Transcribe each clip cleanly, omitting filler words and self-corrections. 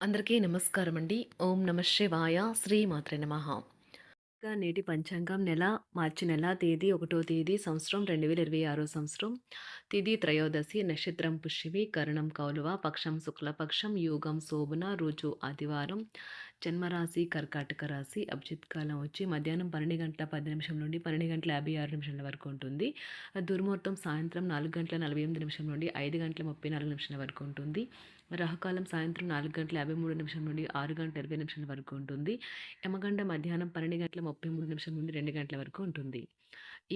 అందరికీ నమస్కారం అండి. ఓం నమ శివాయ. శ్రీమాత్రే నమః. నేటి పంచాంగం మార్చి నెల తేదీ 1వ తేదీ సంవత్సరం 2026 సంవత్సరం. తిథి త్రయోదశి, నక్షత్రం పుష్యమి, కరణం కౌలువ, పక్షం శుక్లపక్షం, యోగం శోభన, రోజు ఆదివారం, జన్మరాశి కర్కాటక రాశి, అభిజిత్ కాలం వచ్చి మధ్యాహ్నం 12:10 నుండి 12:56 వరకు ఉంటుంది. దుర్ముహూర్తం సాయంత్రం 4:48 నుండి 5:34 వరకు ఉంటుంది. రాహుకాలం సాయంత్రం 4:53 నుండి 6:20 వరకు ఉంటుంది. యమగండ మధ్యాహ్నం 12:33 నుండి 2 గంటల వరకు ఉంటుంది.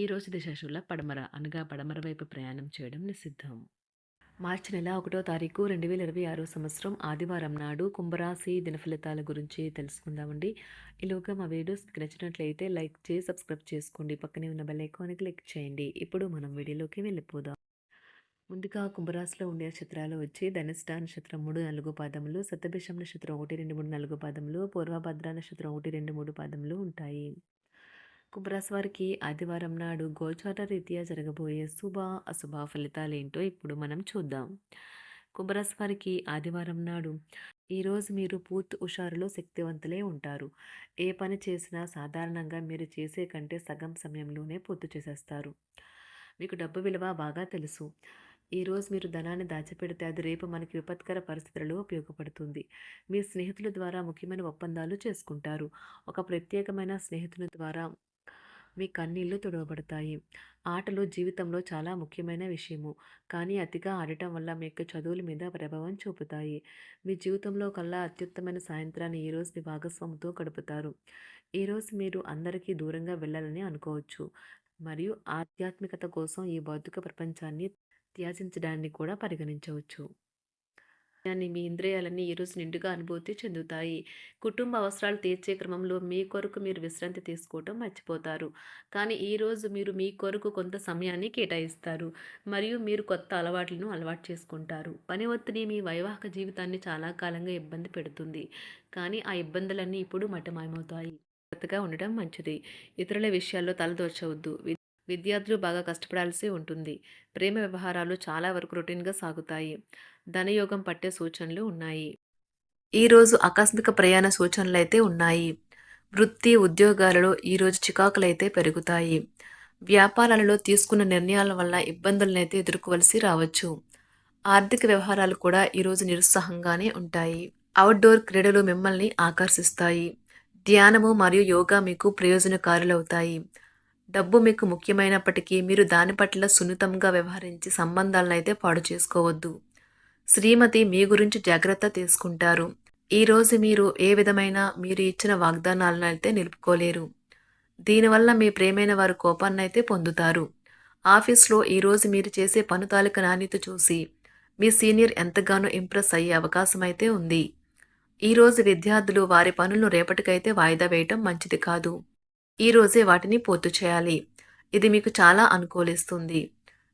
ఈ రోజు దిశాశూల పడమర అనగా పడమర వైపు ప్రయాణం చేయడం నిషిద్ధం. మార్చి నెల 1వ తారీఖు 2026 సంవత్సరం ఆదివారం నాడు కుంభరాశి దినఫలితాల గురించి తెలుసుకుందామండి. ఈలోగా మా వీడియోస్ మీకు నచ్చినట్లయితే లైక్ చేసి సబ్స్క్రైబ్ చేసుకోండి. పక్కనే ఉన్న బెల్ ఐకాన్ని క్లిక్ చేయండి. ఇప్పుడు మనం వీడియోలోకి వెళ్ళిపోదాం. ముందుగా కుంభరాశిలో ఉండే నక్షత్రాలు వచ్చి ధనిష్ట నక్షత్రం 3, 4 పాదములు, శతభిషం నక్షత్రం 1, 2, 3, 4 పాదములు, పూర్వభద్ర నక్షత్రం 1, 2, 3 పాదములు ఉంటాయి. కుంభరాశి వారికి ఆదివారం నాడు గోచార రీత్యా జరగబోయే శుభ అశుభ ఫలితాలేంటో ఇప్పుడు మనం చూద్దాం. కుంభరాశి వారికి ఆదివారం నాడు ఈరోజు మీరు పూర్తి హుషారులో శక్తివంతులే ఉంటారు. ఏ పని చేసినా సాధారణంగా మీరు చేసే కంటే సగం సమయంలోనే పూర్తి చేసేస్తారు. మీకు డబ్బు విలువ బాగా తెలుసు. ఈరోజు మీరు ధనాన్ని దాచిపెడితే అది రేపు మనకి విపత్కర పరిస్థితులలో ఉపయోగపడుతుంది. మీ స్నేహితుల ద్వారా ముఖ్యమైన ఒప్పందాలు చేసుకుంటారు. ఒక ప్రత్యేకమైన స్నేహితుని ద్వారా మీ కన్నీళ్లు తుడవబడతాయి. ఆటలు జీవితంలో చాలా ముఖ్యమైన విషయము. కానీ అతిగా ఆడటం వల్ల మీ యొక్క చదువుల మీద ప్రభావం చూపుతాయి. మీ జీవితంలో కల్లా అత్యుత్తమైన సాయంత్రాన్ని ఈరోజు మీ భాగస్వామితో గడుపుతారు. ఈరోజు మీరు అందరికీ దూరంగా వెళ్ళాలని అనుకోవచ్చు. మరియు ఆధ్యాత్మికత కోసం ఈ భౌతిక ప్రపంచాన్ని త్యాజించడాన్ని కూడా పరిగణించవచ్చు. మీ ఇంద్రియాలన్నీ ఈరోజు నిండుగా అనుభూతి చెందుతాయి. కుటుంబ అవసరాలు తీర్చే క్రమంలో మీ కొరకు మీరు విశ్రాంతి తీసుకోవటం మర్చిపోతారు. కానీ ఈరోజు మీరు మీ కొరకు కొంత సమయాన్ని కేటాయిస్తారు మరియు మీరు కొత్త అలవాట్లను అలవాటు చేసుకుంటారు. పని ఒత్తిడి మీ వైవాహిక జీవితాన్ని చాలా కాలంగా ఇబ్బంది పెడుతుంది. కానీ ఆ ఇబ్బందులన్నీ ఇప్పుడు మటమాయమవుతాయి. జాగ్రత్తగా ఉండటం మంచిది. ఇతరుల విషయాల్లో తలదూర్చవద్దు. విద్యార్థులు బాగా కష్టపడాల్సి ఉంటుంది. ప్రేమ వ్యవహారాలు చాలా వరకు రొటీన్గా సాగుతాయి. ధనయోగం పట్టే సూచనలు ఉన్నాయి. ఈరోజు ఆకస్మిక ప్రయాణ సూచనలైతే ఉన్నాయి. వృత్తి ఉద్యోగాలలో ఈరోజు చికాకులైతే పెరుగుతాయి. వ్యాపారాలలో తీసుకున్న నిర్ణయాల వల్ల ఇబ్బందులనైతే ఎదుర్కోవలసి రావచ్చు. ఆర్థిక వ్యవహారాలు కూడా ఈరోజు నిరుత్సాహంగానే ఉంటాయి. అవుట్డోర్ క్రీడలు మిమ్మల్ని ఆకర్షిస్తాయి. ధ్యానము మరియు యోగా మీకు ప్రయోజనకారులవుతాయి. డబ్బు మీకు ముఖ్యమైనప్పటికీ మీరు దాని పట్ల సున్నితంగా వ్యవహరించి సంబంధాలను అయితే పాడు చేసుకోవద్దు. శ్రీమతి మీ గురించి జాగ్రత్త తీసుకుంటారు. ఈరోజు మీరు ఏ విధమైన మీరు ఇచ్చిన వాగ్దానాలను అయితే నిలుపుకోలేరు. దీనివల్ల మీ ప్రేమైన వారు కోపాన్నైతే పొందుతారు. ఆఫీస్లో ఈరోజు మీరు చేసే పను తాలూకు నాణ్యత చూసి మీ సీనియర్ ఎంతగానో ఇంప్రెస్ అయ్యే అవకాశం అయితే ఉంది. ఈరోజు విద్యార్థులు వారి పనులను రేపటికైతే వాయిదా వేయటం మంచిది కాదు. ఈరోజే వాటిని పూర్తి చేయాలి. ఇది మీకు చాలా అనుకూలిస్తుంది.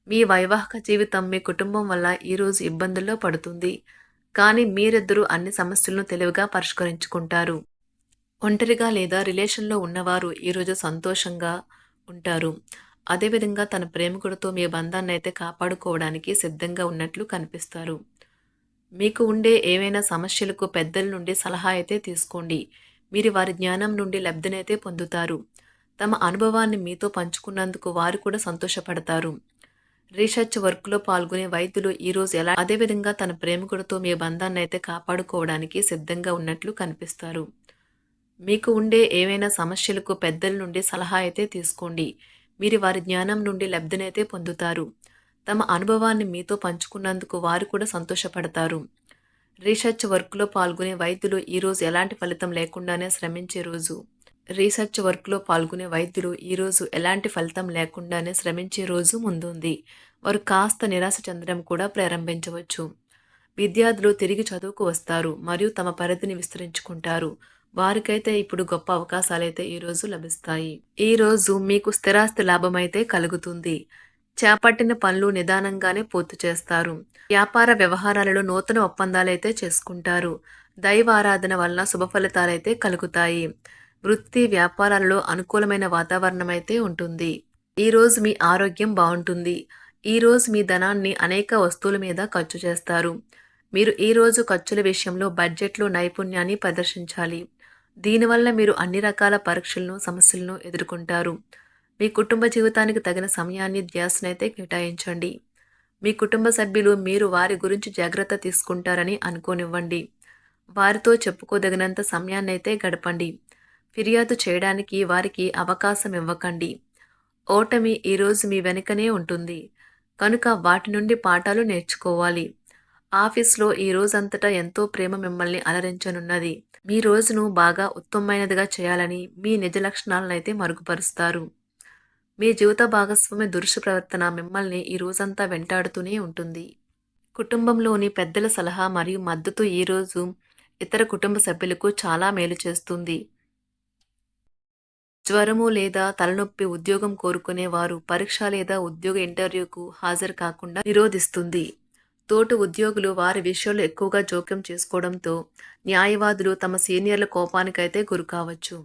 మీ వైవాహిక జీవితం మీ కుటుంబం వల్ల ఈరోజు ఇబ్బందుల్లో పడుతుంది. కానీ మీరిద్దరూ అన్ని సమస్యలను తెలివిగా పరిష్కరించుకుంటారు. ఒంటరిగా లేదా రిలేషన్లో ఉన్నవారు ఈరోజు సంతోషంగా ఉంటారు. అదేవిధంగా తన ప్రేమికుడితో మీ బంధాన్ని అయితే కాపాడుకోవడానికి సిద్ధంగా ఉన్నట్లు కనిపిస్తారు. మీకు ఉండే ఏవైనా సమస్యలకు పెద్దల నుండి సలహా అయితే తీసుకోండి. మీరు వారి జ్ఞానం నుండి లబ్ధినైతే పొందుతారు. తమ అనుభవాన్ని మీతో పంచుకున్నందుకు వారు కూడా సంతోషపడతారు. రీసెర్చ్ వర్క్లో పాల్గొనే వైద్యులు ఈరోజు అదేవిధంగా తన ప్రేమికుడితో మీ బంధాన్ని అయితే కాపాడుకోవడానికి సిద్ధంగా ఉన్నట్లు కనిపిస్తారు. మీకు ఉండే ఏవైనా సమస్యలకు పెద్దల నుండి సలహా అయితే తీసుకోండి. మీరు వారి జ్ఞానం నుండి లబ్ధినైతే పొందుతారు. తమ అనుభవాన్ని మీతో పంచుకున్నందుకు వారు కూడా సంతోషపడతారు. రీసెర్చ్ వర్క్లో పాల్గొనే వైద్యులు ఈరోజు ఎలాంటి ఫలితం లేకుండానే శ్రమించే రోజు. రీసెర్చ్ వర్క్లో పాల్గొనే వైద్యులు ఈరోజు ఎలాంటి ఫలితం లేకుండానే శ్రమించే రోజు ముందుంది. వారు కాస్త నిరాశ చెందడం కూడా ప్రారంభించవచ్చు. విద్యార్థులు తిరిగి చదువుకు వస్తారు మరియు తమ పరిధిని విస్తరించుకుంటారు. వారికైతే ఇప్పుడు గొప్ప అవకాశాలైతే ఈరోజు లభిస్తాయి. ఈరోజు మీకు స్థిరాస్తి లాభమైతే కలుగుతుంది. చేపట్టిన పనులు నిదానంగానే పూర్తి చేస్తారు. వ్యాపార వ్యవహారాలలో నూతన ఒప్పందాలైతే చేసుకుంటారు. దైవ ఆరాధన వల్ల శుభ ఫలితాలైతే కలుగుతాయి. వృత్తి వ్యాపారాలలో అనుకూలమైన వాతావరణం అయితే ఉంటుంది. ఈరోజు మీ ఆరోగ్యం బాగుంటుంది. ఈరోజు మీ ధనాన్ని అనేక వస్తువుల మీద ఖర్చు చేస్తారు. మీరు ఈరోజు ఖర్చుల విషయంలో బడ్జెట్లో నైపుణ్యాన్ని ప్రదర్శించాలి. దీనివల్ల మీరు అన్ని రకాల పరీక్షలను, సమస్యలను ఎదుర్కొంటారు. మీ కుటుంబ జీవితానికి తగిన సమయాన్ని, ధ్యాసనైతే కేటాయించండి. మీ కుటుంబ సభ్యులు మీరు వారి గురించి జాగ్రత్త తీసుకుంటారని అనుకోనివ్వండి. వారితో చెప్పుకోదగినంత సమయాన్నైతే గడపండి. ఫిర్యాదు చేయడానికి వారికి అవకాశం ఇవ్వకండి. ఓటమి ఈరోజు మీ వెనుకనే ఉంటుంది. కనుక వాటి నుండి పాఠాలు నేర్చుకోవాలి. ఆఫీస్‌లో ఈ రోజంతటా ఎంతో ప్రేమ మిమ్మల్ని అలరించనున్నది. మీ రోజును బాగా ఉత్తమమైనదిగా చేయాలని మీ నిజ లక్షణాలనైతే మరుగుపరుస్తారు. మీ జీవిత భాగస్వామి దురుసు ప్రవర్తన మిమ్మల్ని ఈ రోజంతా వెంటాడుతూనే ఉంటుంది. కుటుంబంలోని పెద్దల సలహా మరియు మద్దతు ఈరోజు ఇతర కుటుంబ సభ్యులకు చాలా మేలు చేస్తుంది. జ్వరము లేదా తలనొప్పి ఉద్యోగం కోరుకునేవారు పరీక్ష లేదా ఉద్యోగ ఇంటర్వ్యూకు హాజరు కాకుండా నిరోధిస్తుంది. తోటి ఉద్యోగులు వారి విషయంలో ఎక్కువగా జోక్యం చేసుకోవడంతో న్యాయవాదులు తమ సీనియర్ల కోపానికైతే గురికావచ్చు.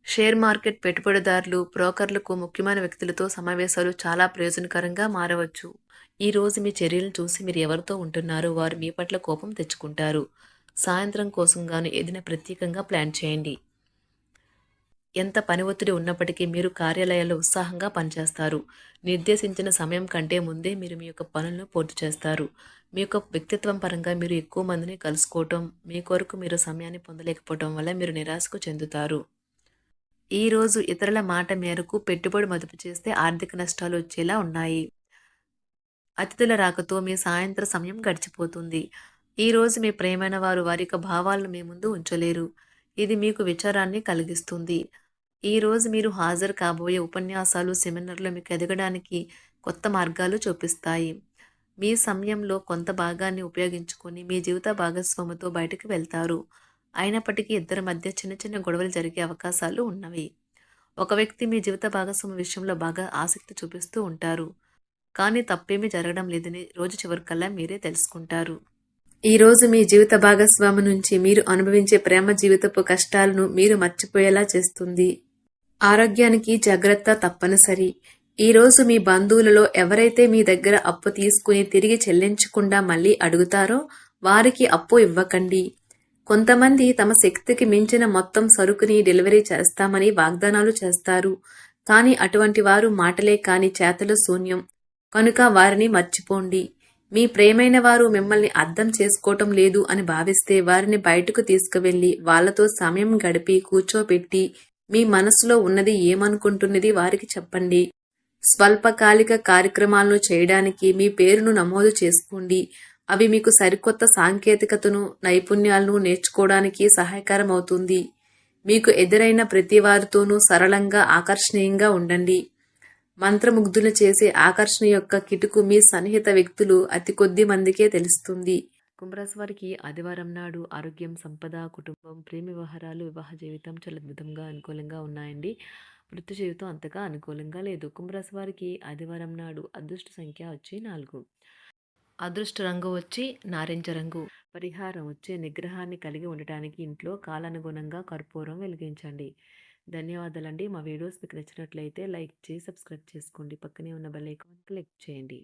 షేర్ మార్కెట్ పెట్టుబడిదారులు, బ్రోకర్లకు ముఖ్యమైన వ్యక్తులతో సమావేశాలు చాలా ప్రయోజనకరంగా మారవచ్చు. ఈ రోజు మీ చర్యలను చూసి మీరు ఎవరితో ఉంటున్నారో వారు మీ పట్ల కోపం తెచ్చుకుంటారు. సాయంత్రం కోసం గాను ఏదైనా ప్రత్యేకంగా ప్లాన్ చేయండి. ఎంత పని ఒత్తిడి ఉన్నప్పటికీ మీరు కార్యాలయాల్లో ఉత్సాహంగా పనిచేస్తారు. నిర్దేశించిన సమయం కంటే ముందే మీరు మీ యొక్క పనులను పూర్తి చేస్తారు. మీ యొక్క వ్యక్తిత్వం పరంగా మీరు ఎక్కువ మందిని కలుసుకోవటం, మీ కొరకు మీరు సమయాన్ని పొందలేకపోవటం వల్ల మీరు నిరాశకు చెందుతారు. ఈరోజు ఇతరుల మాట మేరకు పెట్టుబడి మదుపు చేస్తే ఆర్థిక నష్టాలు వచ్చేలా ఉన్నాయి. అతిథుల రాకతో మీ సాయంత్ర సమయం గడిచిపోతుంది. ఈరోజు మీ ప్రియమైన వారు వారి యొక్క భావాలను మీ ముందు ఉంచలేరు. ఇది మీకు విచారాన్ని కలిగిస్తుంది. ఈరోజు మీరు హాజరు కాబోయే ఉపన్యాసాలు, సెమినార్లు మీకు ఎదగడానికి కొత్త మార్గాలు చూపిస్తాయి. మీ సమయంలో కొంత భాగాన్ని ఉపయోగించుకొని మీ జీవిత భాగస్వామితో బయటకు వెళ్తారు. అయినప్పటికీ ఇద్దరి మధ్య చిన్న చిన్న గొడవలు జరిగే అవకాశాలు ఉన్నవి. ఒక వ్యక్తి మీ జీవిత భాగస్వామి విషయంలో బాగా ఆసక్తి చూపిస్తూ ఉంటారు. కానీ తప్పేమీ జరగడం లేదని రోజు చివరికల్లా మీరే తెలుసుకుంటారు. ఈరోజు మీ జీవిత భాగస్వామి నుంచి మీరు అనుభవించే ప్రేమ జీవితపు కష్టాలను మీరు మర్చిపోయేలా చేస్తుంది. ఆరోగ్యానికి జాగ్రత్త తప్పనిసరి. ఈరోజు మీ బంధువులలో ఎవరైతే మీ దగ్గర అప్పు తీసుకుని తిరిగి చెల్లించకుండా మళ్ళీ అడుగుతారో వారికి అప్పు ఇవ్వకండి. కొంతమంది తమ శక్తికి మించిన మొత్తం సరుకుని డెలివరీ చేస్తామని వాగ్దానాలు చేస్తారు. కానీ అటువంటి వారు మాటలే కాని చేతలు శూన్యం. కనుక వారిని మర్చిపోండి. మీ ప్రియమైన వారు మిమ్మల్ని అర్థం చేసుకోవటం లేదు అని భావిస్తే వారిని బయటకు తీసుకువెళ్ళి వాళ్లతో సమయం గడిపి కూర్చోపెట్టి మీ మనసులో ఉన్నది ఏమనుకుంటున్నది వారికి చెప్పండి. స్వల్పకాలిక కార్యక్రమాలను చేయడానికి మీ పేరును నమోదు చేసుకోండి. అవి మీకు సరికొత్త సాంకేతికతను, నైపుణ్యాలను నేర్చుకోవడానికి సహాయకరం అవుతుంది. మీకు ఎదురైన ప్రతి వారితోనూ సరళంగా, ఆకర్షణీయంగా ఉండండి. మంత్రముగ్ధులు చేసే ఆకర్షణ యొక్క కిటుకు మీ సన్నిహిత వ్యక్తులు అతి కొద్ది మందికే తెలుస్తుంది. కుంభరాశి వారికి ఆదివారం నాడు ఆరోగ్యం, సంపద, కుటుంబం, ప్రేమ వ్యవహారాలు, వివాహ జీవితం చాలా అద్భుతంగా అనుకూలంగా ఉన్నాయండి. వృత్తి జీవితం అంతగా అనుకూలంగా లేదు. కుంభరాశి వారికి ఆదివారం నాడు అదృష్ట సంఖ్య వచ్చి 4. అదృష్ట రంగు వచ్చి నారింజ రంగు. పరిహారం వచ్చే నిగ్రహాన్ని కలిగి ఉండటానికి ఇంట్లో కాలానుగుణంగా కర్పూరం వెలిగించండి. ధన్యవాదాలండి. మా వీడియోస్ మీకు నచ్చినట్లయితే లైక్ చేసి సబ్స్క్రైబ్ చేసుకోండి. పక్కనే ఉన్న బెల్ ఐకాన్ క్లిక్ చేయండి.